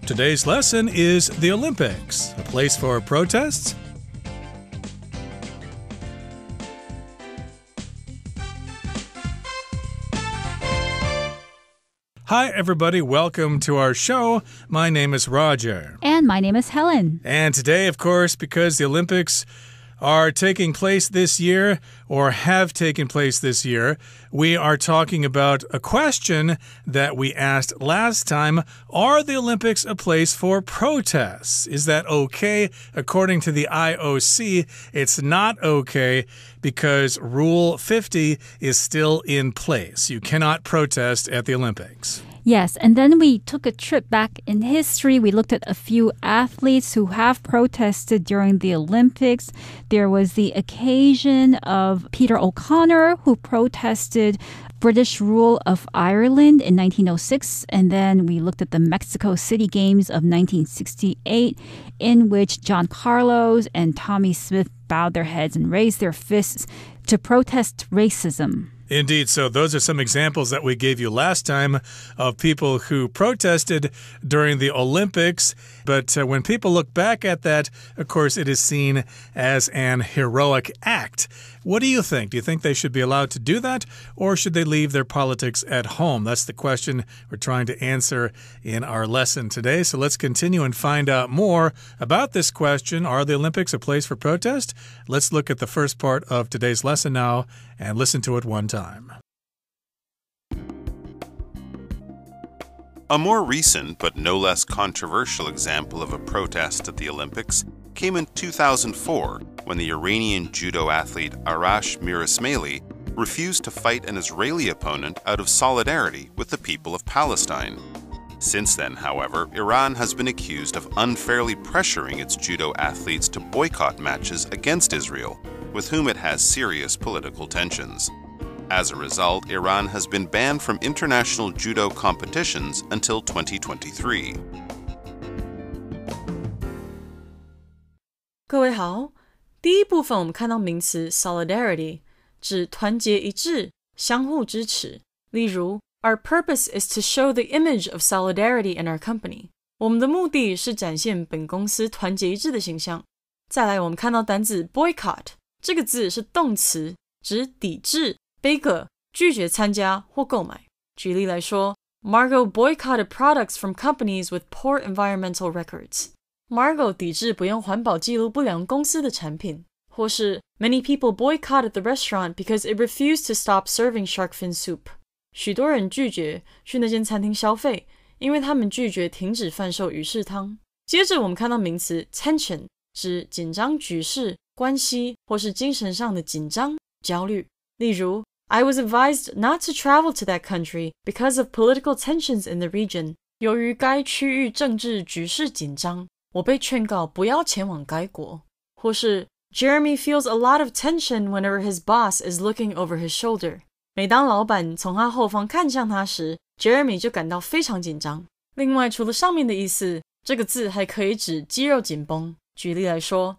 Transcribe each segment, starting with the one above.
Today's lesson is the Olympics, a place for protests. Hi, everybody. Welcome to our show. My name is Roger. And my name is Helen. And today, of course, because the Olympics are taking place this year or have taken place this year, we are talking about a question that we asked last time. Are the Olympics a place for protests? Is that okay? According to the IOC, it's not okay because Rule 50 is still in place. You cannot protest at the Olympics. Yes, and then we took a trip back in history. We looked at a few athletes who have protested during the Olympics. There was the occasion of Peter O'Connor, who protested British rule of Ireland in 1906. And then we looked at the Mexico City Games of 1968, in which John Carlos and Tommy Smith bowed their heads and raised their fists to protest racism. Indeed. So those are some examples that we gave you last time of people who protested during the Olympics. But when people look back at that, of course, it is seen as an heroic act. What do you think? Do you think they should be allowed to do that, or should they leave their politics at home? That's the question we're trying to answer in our lesson today. So let's continue and find out more about this question. Are the Olympics a place for protest? Let's look at the first part of today's lesson now and listen to it one time. A more recent but no less controversial example of a protest at the Olympics came in 2004 when the Iranian judo athlete Arash Mirasmaili refused to fight an Israeli opponent out of solidarity with the people of Palestine. Since then, however, Iran has been accused of unfairly pressuring its judo athletes to boycott matches against Israel, with whom it has serious political tensions. As a result, Iran has been banned from international judo competitions until 2023. 各位好，第一部分我们看到名词 solidarity 指团结一致、相互支持。例如 Our purpose is to show the image of solidarity in our company. 我们的目的是展现本公司团结一致的形象。再来我们看到单字 boycott 这个字是动词，指抵制、杯葛、拒绝参加或购买。举例来说 Margot boycotted products from companies with poor environmental records. Margot 抵制不用环保记录不良公司的产品。或是 Many people boycotted the restaurant because it refused to stop serving shark fin soup. 许多人拒绝去那间餐厅消费，因为他们拒绝停止贩售鱼翅汤。接着我们看到名词 tension 指紧张局势、关系或是精神上的紧张、焦虑。例如 I was advised not to travel to that country because of political tensions in the region. 由于该区域政治局势紧张，我被劝告不要前往该国。或是 Jeremy feels a lot of tension whenever his boss is looking over his shoulder. 每当老板从他后方看向他时 Jeremy 就感到非常紧张。另外除了上面的意思，这个字还可以指肌肉紧绷。举例来说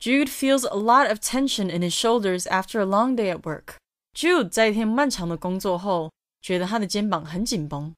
Jude feels a lot of tension in his shoulders after a long day at work. Jude 在一天漫长的工作后，觉得他的肩膀很紧绷。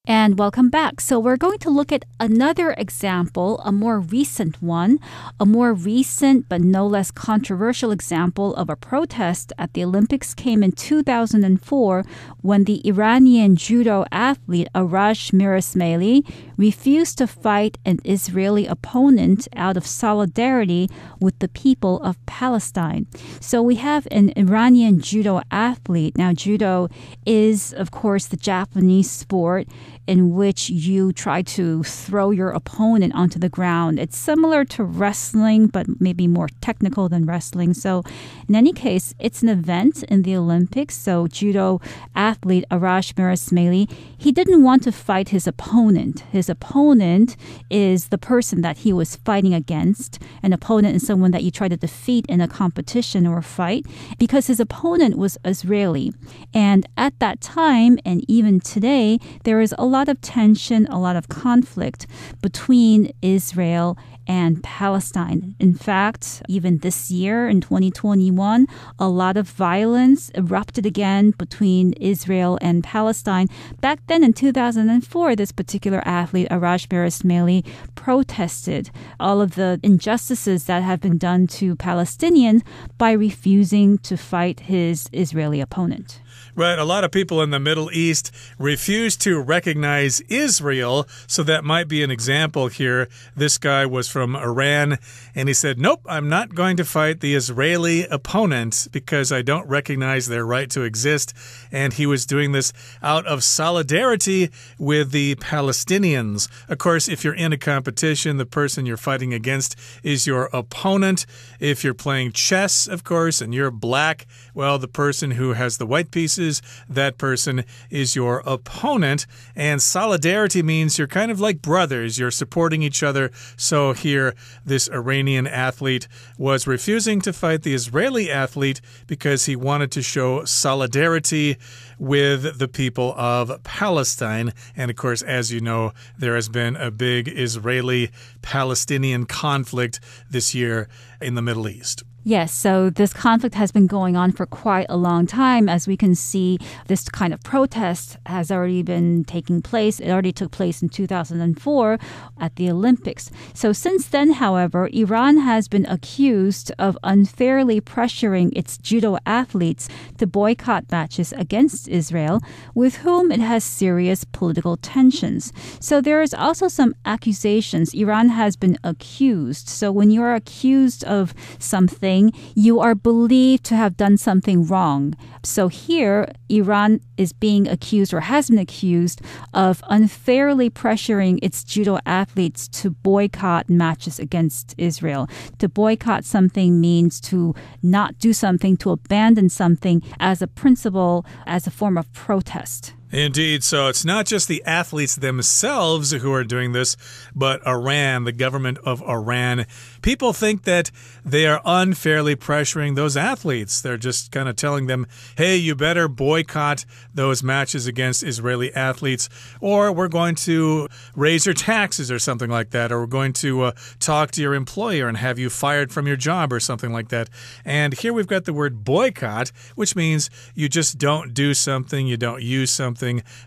And welcome back. So we're going to look at another example, a more recent one, a more recent but no less controversial example of a protest at the Olympics came in 2004 when the Iranian judo athlete Arash Mirasmaili refused to fight an Israeli opponent out of solidarity with the people of Palestine. So we have an Iranian judo athlete. Now, judo is, of course, the Japanese sport in which you try to throw your opponent onto the ground. It's similar to wrestling, but maybe more technical than wrestling. So in any case, it's an event in the Olympics. So judo athlete Arash Mirasmaili, he didn't want to fight his opponent. His opponent is the person that he was fighting against. An opponent is someone that you try to defeat in a competition or a fight, because his opponent was Israeli. And at that time, and even today, there is a lot of tension, a lot of conflict between Israel and Palestine. In fact, even this year in 2021, a lot of violence erupted again between Israel and Palestine. Back then in 2004, this particular athlete, Arash Mirasmeli, protested all of the injustices that have been done to Palestinians by refusing to fight his Israeli opponent. Right, a lot of people in the Middle East refuse to recognize Israel, so that might be an example here. This guy was from Iran, and he said, nope, I'm not going to fight the Israeli opponent because I don't recognize their right to exist. And he was doing this out of solidarity with the Palestinians. Of course, if you're in a competition, the person you're fighting against is your opponent. If you're playing chess, of course, and you're black, well, the person who has the white pieces, that person is your opponent. And solidarity means you're kind of like brothers. You're supporting each other. So here, this Iranian athlete was refusing to fight the Israeli athlete because he wanted to show solidarity with the people of Palestine. And of course, as you know, there has been a big Israeli-Palestinian conflict this year in the Middle East. Yes, so this conflict has been going on for quite a long time. As we can see, this kind of protest has already been taking place. It already took place in 2004 at the Olympics. So since then, however, Iran has been accused of unfairly pressuring its judo athletes to boycott matches against Israel, with whom it has serious political tensions. So there is also some accusations. Iran has been accused. So when you are accused of something, you are believed to have done something wrong. So here, Iran is being accused or has been accused of unfairly pressuring its judo athletes to boycott matches against Israel. To boycott something means to not do something, to abandon something as a principle, as a form of protest. Indeed. So it's not just the athletes themselves who are doing this, but Iran, the government of Iran. People think that they are unfairly pressuring those athletes. They're just kind of telling them, hey, you better boycott those matches against Israeli athletes, or we're going to raise your taxes or something like that, or we're going to talk to your employer and have you fired from your job or something like that. And here we've got the word boycott, which means you just don't do something, you don't use something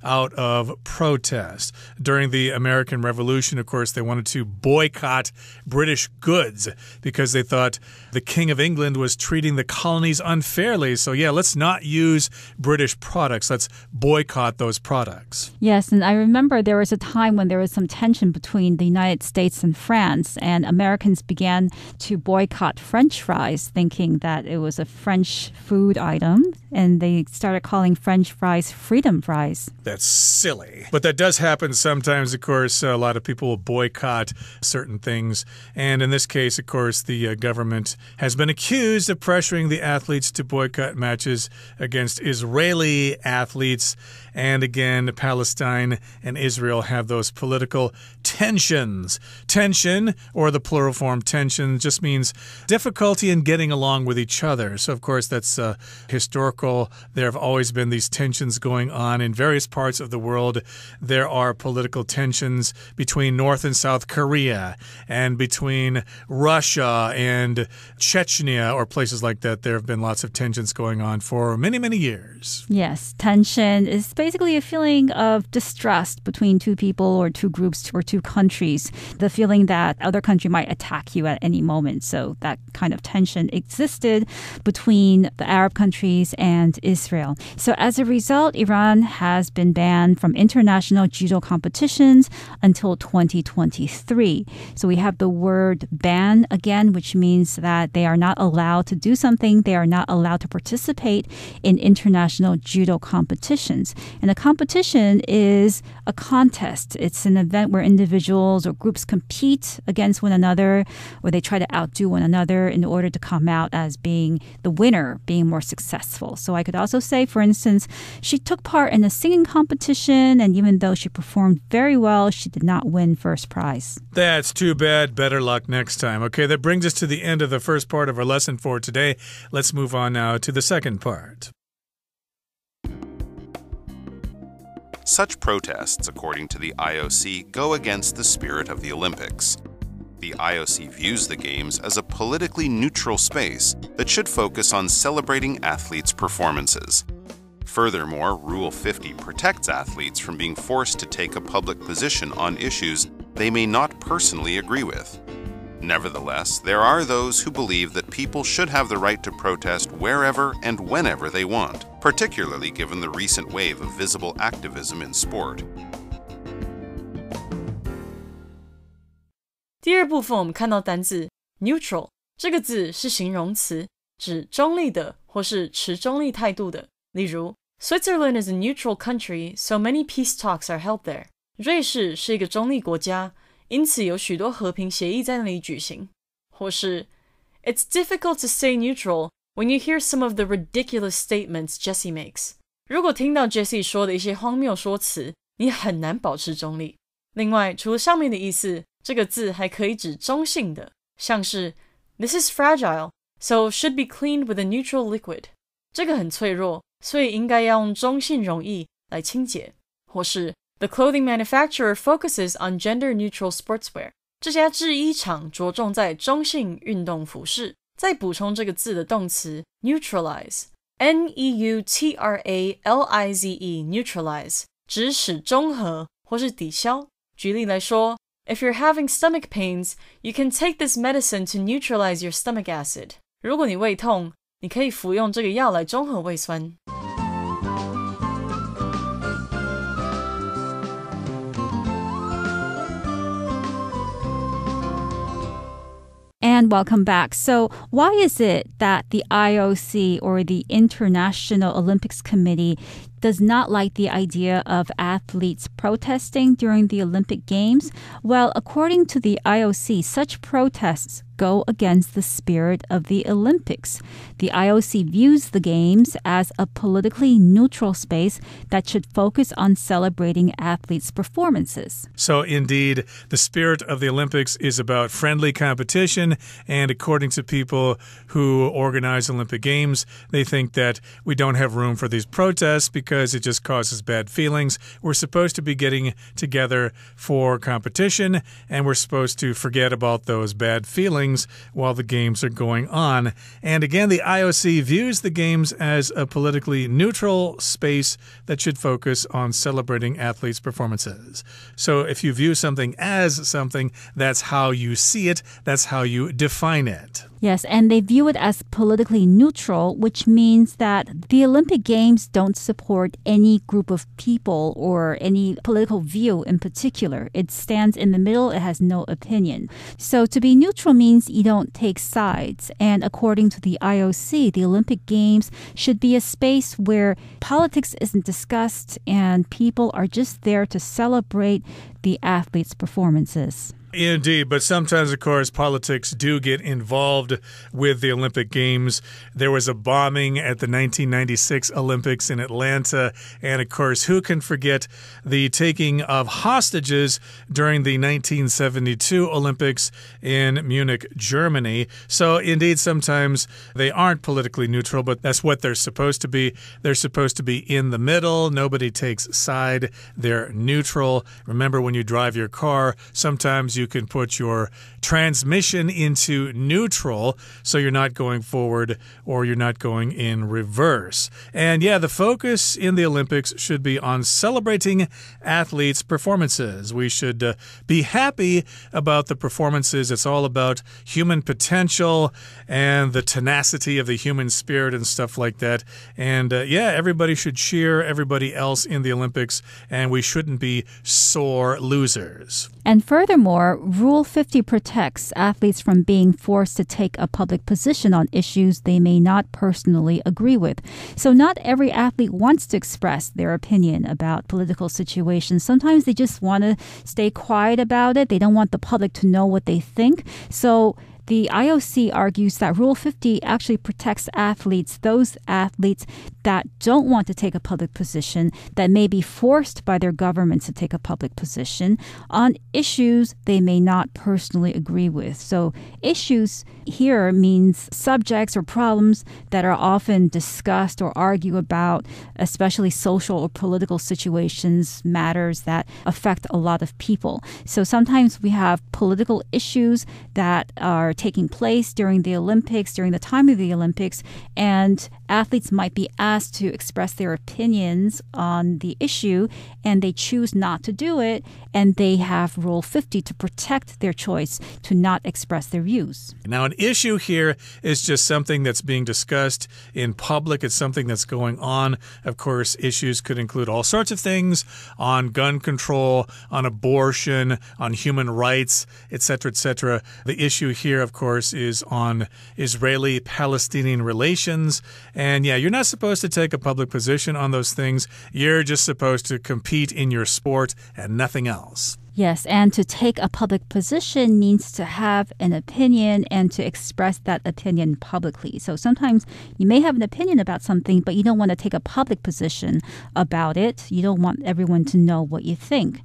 out of protest. During the American Revolution, of course, they wanted to boycott British goods because they thought the King of England was treating the colonies unfairly. So yeah, let's not use British products. Let's boycott those products. Yes, and I remember there was a time when there was some tension between the United States and France, and Americans began to boycott French fries, thinking that it was a French food item, and they started calling French fries freedom fries. That's silly. But that does happen sometimes, of course. A lot of people will boycott certain things. And in this case, of course, the government has been accused of pressuring the athletes to boycott matches against Israeli athletes. And again, Palestine and Israel have those political tensions. Tension, or the plural form tension, just means difficulty in getting along with each other. So, of course, that's historical. There have always been these tensions going on in various parts of the world. There are political tensions between North and South Korea and between Russia and Chechnya or places like that. There have been lots of tensions going on for many, many years. Yes, tension is basically a feeling of distrust between two people or two groups or two countries. The feeling that other country might attack you at any moment. So that kind of tension existed between the Arab countries and Israel. So as a result, Iran has been banned from international judo competitions until 2023. So we have the word ban again, which means that they are not allowed to do something. They are not allowed to participate in international judo competitions. And a competition is a contest. It's an event where individuals or groups compete against one another, or they try to outdo one another in order to come out as being the winner, being more successful. So I could also say, for instance, she took part in a singing competition, and even though she performed very well, she did not win first prize. That's too bad. Better luck next time. Okay, that brings us to the end of the first part of our lesson for today. Let's move on now to the second part. Such protests, according to the IOC, go against the spirit of the Olympics. The IOC views the Games as a politically neutral space that should focus on celebrating athletes' performances. Furthermore, Rule 50 protects athletes from being forced to take a public position on issues they may not personally agree with. Nevertheless, there are those who believe that people should have the right to protest wherever and whenever they want, particularly given the recent wave of visible activism in sport. 第二部分我们看到单字 neutral 这个字是形容词，指中立的或是持中立态度的。例如 Switzerland is a neutral country, so many peace talks are held there. 瑞士是一个中立国家，因此有许多和平协议在那里举行。或是 It's difficult to stay neutral when you hear some of the ridiculous statements Jessie makes. 如果听到 Jessie 说的一些荒谬说辞，你很难保持中立。另外，除了上面的意思，这个字还可以指中性的，像是 This is fragile, so should be cleaned with a neutral liquid. 这个很脆弱，所以应该要用中性溶液来清洁。或是 The clothing manufacturer focuses on gender-neutral sportswear. 这家制衣厂着重在中性运动服饰。再补充这个字的动词 neutralize, N-E-U-T-R-A-L-I-Z-E, neutralize, 指使中和或是抵消。举例来说 If you're having stomach pains, you can take this medicine to neutralize your stomach acid. 如果你胃痛，你可以服用这个药来中和胃酸。And welcome back. So, why is it that the IOC or the International Olympics Committee does not like the idea of athletes protesting during the Olympic Games? Well, according to the IOC, such protests go against the spirit of the Olympics. The IOC views the Games as a politically neutral space that should focus on celebrating athletes' performances. So, indeed, the spirit of the Olympics is about friendly competition, and according to people who organize Olympic Games, they think that we don't have room for these protests because it just causes bad feelings. We're supposed to be getting together for competition, and we're supposed to forget about those bad feelings while the games are going on. And again, the IOC views the games as a politically neutral space that should focus on celebrating athletes' performances. So if you view something as something, that's how you see it, that's how you define it. Yes, and they view it as politically neutral, which means that the Olympic Games don't support any group of people or any political view in particular. It stands in the middle, it has no opinion. So to be neutral means you don't take sides. And according to the IOC, the Olympic Games should be a space where politics isn't discussed and people are just there to celebrate the athletes' performances. Indeed, but sometimes, of course, politics do get involved with the Olympic Games. There was a bombing at the 1996 Olympics in Atlanta, and of course, who can forget the taking of hostages during the 1972 Olympics in Munich, Germany. So, indeed, sometimes they aren't politically neutral, but that's what they're supposed to be. They're supposed to be in the middle. Nobody takes side. They're neutral. Remember, when you drive your car, sometimes you can put your transmission into neutral so you're not going forward or you're not going in reverse. And yeah, the focus in the Olympics should be on celebrating athletes' performances. We should be happy about the performances. It's all about human potential and the tenacity of the human spirit and stuff like that. And yeah, everybody should cheer everybody else in the Olympics, and we shouldn't be sore losers. And furthermore, Rule 50 protects athletes from being forced to take a public position on issues they may not personally agree with. So not every athlete wants to express their opinion about political situations. Sometimes they just want to stay quiet about it. They don't want the public to know what they think. So the IOC argues that Rule 50 actually protects athletes, those athletes that don't want to take a public position, that may be forced by their governments to take a public position on issues they may not personally agree with. So issues here means subjects or problems that are often discussed or argued about, especially social or political situations, matters that affect a lot of people. So sometimes we have political issues that are taking place during the Olympics, during the time of the Olympics, and athletes might be asked to express their opinions on the issue, and they choose not to do it, and they have Rule 50 to protect their choice to not express their views. Now, an issue here is just something that's being discussed in public. It's something that's going on. Of course, issues could include all sorts of things on gun control, on abortion, on human rights, etc., etc. The issue here, of course, is on Israeli-Palestinian relations. And yeah, you're not supposed to take a public position on those things. You're just supposed to compete in your sport and nothing else. Yes, and to take a public position means to have an opinion and to express that opinion publicly. So sometimes you may have an opinion about something, but you don't want to take a public position about it. You don't want everyone to know what you think.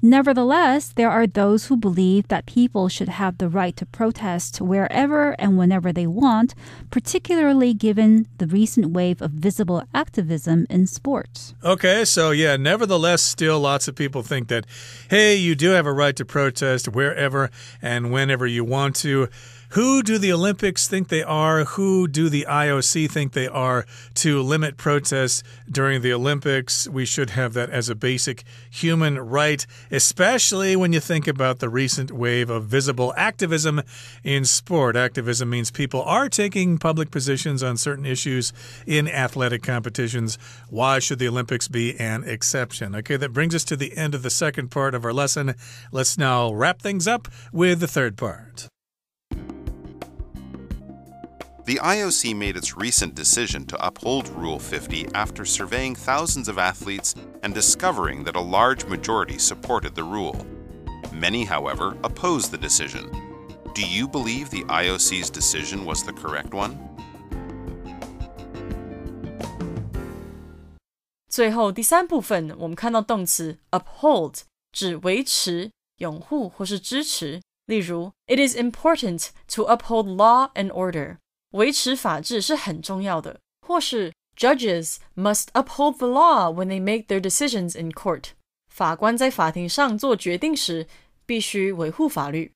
Nevertheless, there are those who believe that people should have the right to protest wherever and whenever they want, particularly given the recent wave of visible activism in sports. Okay, so yeah, nevertheless, still lots of people think that, hey, you do have a right to protest wherever and whenever you want to. Who do the Olympics think they are? Who do the IOC think they are to limit protests during the Olympics? We should have that as a basic human right, especially when you think about the recent wave of visible activism in sport. Activism means people are taking public positions on certain issues in athletic competitions. Why should the Olympics be an exception? Okay, that brings us to the end of the second part of our lesson. Let's now wrap things up with the third part. The IOC made its recent decision to uphold Rule 50 after surveying thousands of athletes and discovering that a large majority supported the rule. Many, however, opposed the decision. Do you believe the IOC's decision was the correct one? 最后第三部分，我们看到动词 uphold 指维持、拥护或是支持。例如 It is important to uphold law and order. 维持法治是很重要的，或是 Judges must uphold the law when they make their decisions in court. 法官在法庭上做决定时，必须维护法律。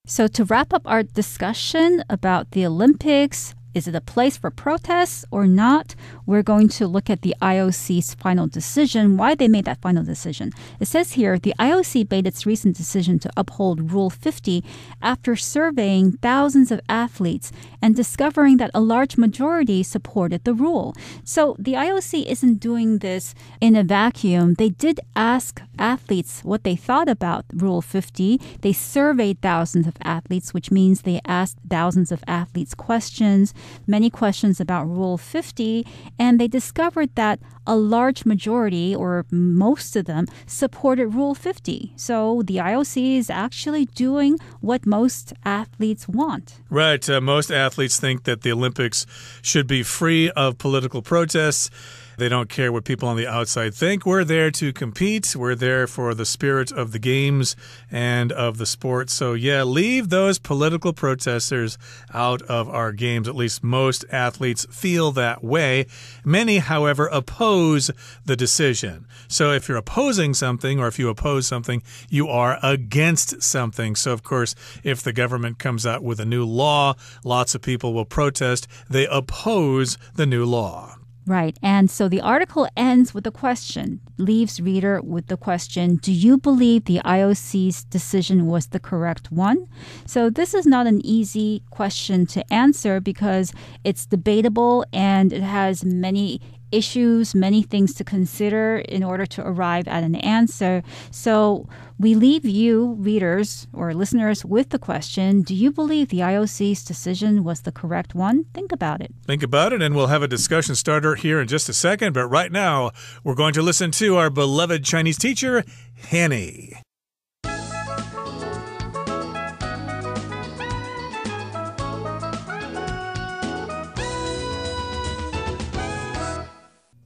So to wrap up our discussion about the Olympics, is it a place for protests or not? We're going to look at the IOC's final decision, why they made that final decision. It says here, the IOC made its recent decision to uphold Rule 50 after surveying thousands of athletes and discovering that a large majority supported the rule. So the IOC isn't doing this in a vacuum. They did ask athletes what they thought about Rule 50. They surveyed thousands of athletes, which means they asked thousands of athletes questions, many questions about Rule 50, and they discovered that a large majority, or most of them, supported Rule 50. So the IOC is actually doing what most athletes want. Right. Most athletes think that the Olympics should be free of political protests. They don't care what people on the outside think. We're there to compete. We're there for the spirit of the games and of the sport. So, yeah, leave those political protesters out of our games. At least most athletes feel that way. Many, however, oppose the decision. So if you're opposing something, or if you oppose something, you are against something. So, of course, if the government comes out with a new law, lots of people will protest. They oppose the new law. Right. And so the article ends with a question, leaves reader with the question, do you believe the IOC's decision was the correct one? So this is not an easy question to answer because it's debatable and it has many issues, many things to consider in order to arrive at an answer. So we leave you, readers or listeners, with the question, do you believe the IOC's decision was the correct one? Think about it. Think about it, and we'll have a discussion starter here in just a second. But right now, we're going to listen to our beloved Chinese teacher, Hanny.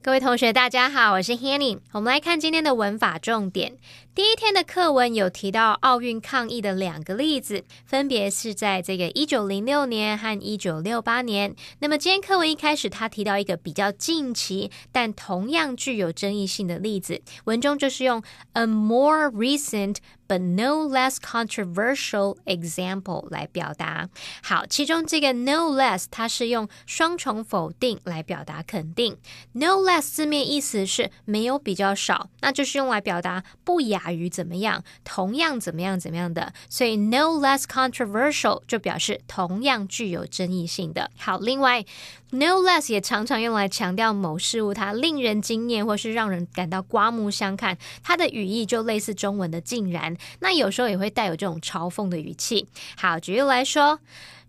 各位同学大家好，我是 Hanny。 我们来看今天的文法重点。第一天的课文有提到奥运抗议的2个例子，分别是在这个1906年和1968年。那么今天课文一开始他提到一个比较近期但同样具有争议性的例子，文中就是用 a more recent but no less controversial example 来表达。好，其中这个 no less 它是用双重否定来表达肯定。 no less 字面意思是没有比较少，那就是用来表达不亚于怎么样，同样怎么样怎么样的，所以 no less controversial 就表示同样具有争议性的。好，另外 no less 也常常用来强调某事物它令人惊艳或是让人感到刮目相看，它的语义就类似中文的竟然，那有时候也会带有这种嘲讽的语气。好，举例来说，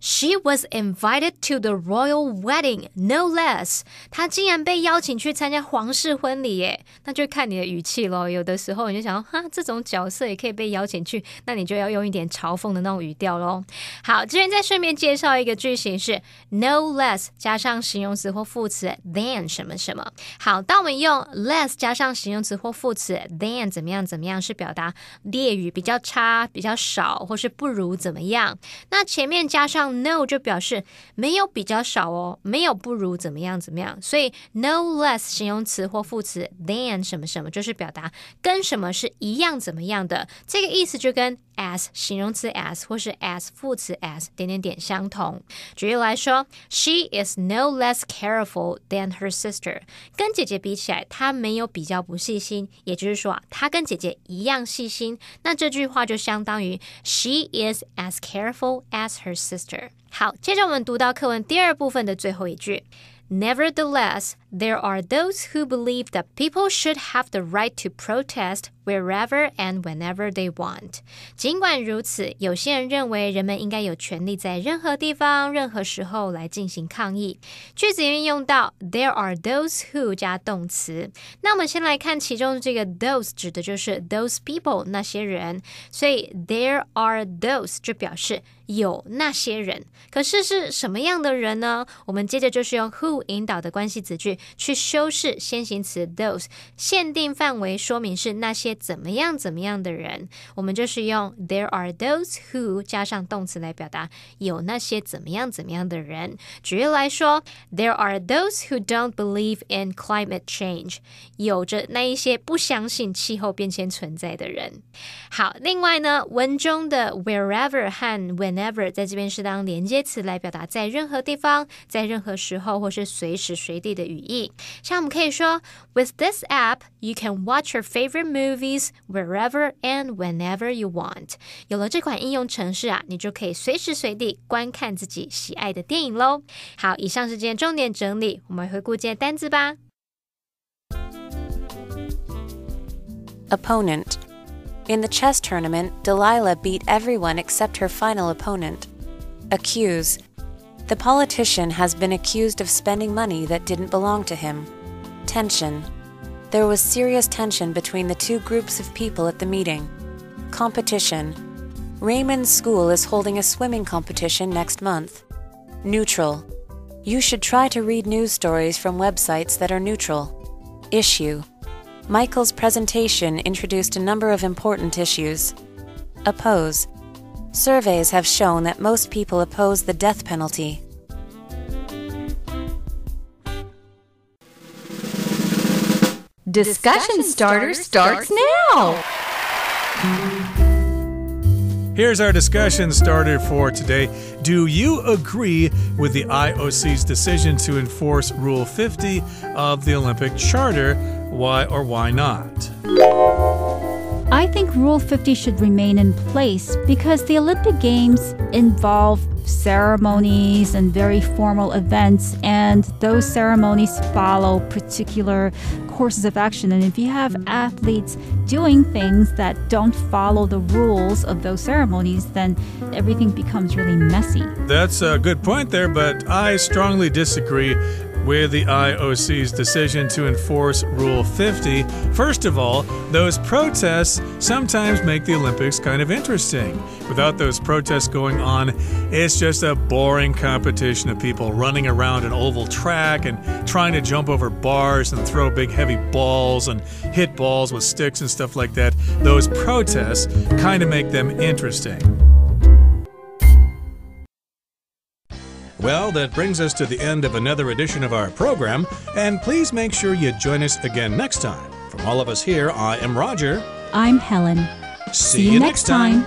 She was invited to the royal wedding, no less. 她竟然被邀请去参加皇室婚礼耶，那就看你的语气咯。有的时候你就想，这种角色也可以被邀请去，那你就要用一点嘲讽的那种语调咯。好，这边再顺便介绍一个句型是 no less 加上形容词或副词 than 什么什么。好，当我们用 less 加上形容词或副词 than 怎么样怎么样，是表达劣于比较差、比较少或是不如怎么样。那前面加上 no 就表示没有比较少哦，没有不如怎么样怎么样，所以 no less 形容词或副词 than 什么什么就是表达跟什么是一样怎么样的，这个意思就跟 as 形容词 as 或是 as 副词 as 点点点相同。举例来说， She is no less careful than her sister. 跟姐姐比起来，她没有比较不细心，也就是说她跟姐姐一样细心，那这句话就相当于 She is as careful as her sister. 好，接着我们读到课文第2部分的最后一句。 Nevertheless, there are those who believe that people should have the right to protest wherever and whenever they want. 尽管如此，有些人认为人们应该有权利在任何地方、任何时候来进行抗议。句子运用到 there are those who 加动词。那我们先来看其中这个 those 指的就是 those people 那些人，所以 there are those 就表示有那些人。可是是什么样的人呢？我们接着就是用 who 引导的关系子句去修饰先行词 those， 限定范围说明是那些怎么样怎么样的人，我们就是用 there are those who 加上动词来表达有那些怎么样怎么样的人。举例来说， there are those who don't believe in climate change. 有着那一些不相信气候变迁存在的人。好，另外呢，文中的 wherever 和 whenever 在这边是当连接词来表达在任何地方、在任何时候或是随时随地的语义。像我们可以说 With this app, you can watch your favorite movies wherever and whenever you want. 有了这款应用程式啊，你就可以随时随地观看自己喜爱的电影咯。好，以上是今天重点整理，我们回顾今天单字吧。Opponent. In the chess tournament, Delilah beat everyone except her final opponent. Accuse. The politician has been accused of spending money that didn't belong to him. Tension. There was serious tension between the two groups of people at the meeting. Competition. Raymond's school is holding a swimming competition next month. Neutral. You should try to read news stories from websites that are neutral. Issue. Michael's presentation introduced a number of important issues. Oppose. Surveys have shown that most people oppose the death penalty. Discussion starter starts now! Here's our discussion starter for today. Do you agree with the IOC's decision to enforce Rule 50 of the Olympic Charter? Why or why not? I think Rule 50 should remain in place because the Olympic Games involve ceremonies and very formal events, and those ceremonies follow particular courses of action. And if you have athletes doing things that don't follow the rules of those ceremonies, then everything becomes really messy. That's a good point there, but I strongly disagree with the IOC's decision to enforce Rule 50. First of all, those protests sometimes make the Olympics kind of interesting. Without those protests going on, it's just a boring competition of people running around an oval track and trying to jump over bars and throw big heavy balls and hit balls with sticks and stuff like that. Those protests kind of make them interesting. Well, that brings us to the end of another edition of our program, and please make sure you join us again next time. From all of us here, I am Roger. I'm Helen. See you next time.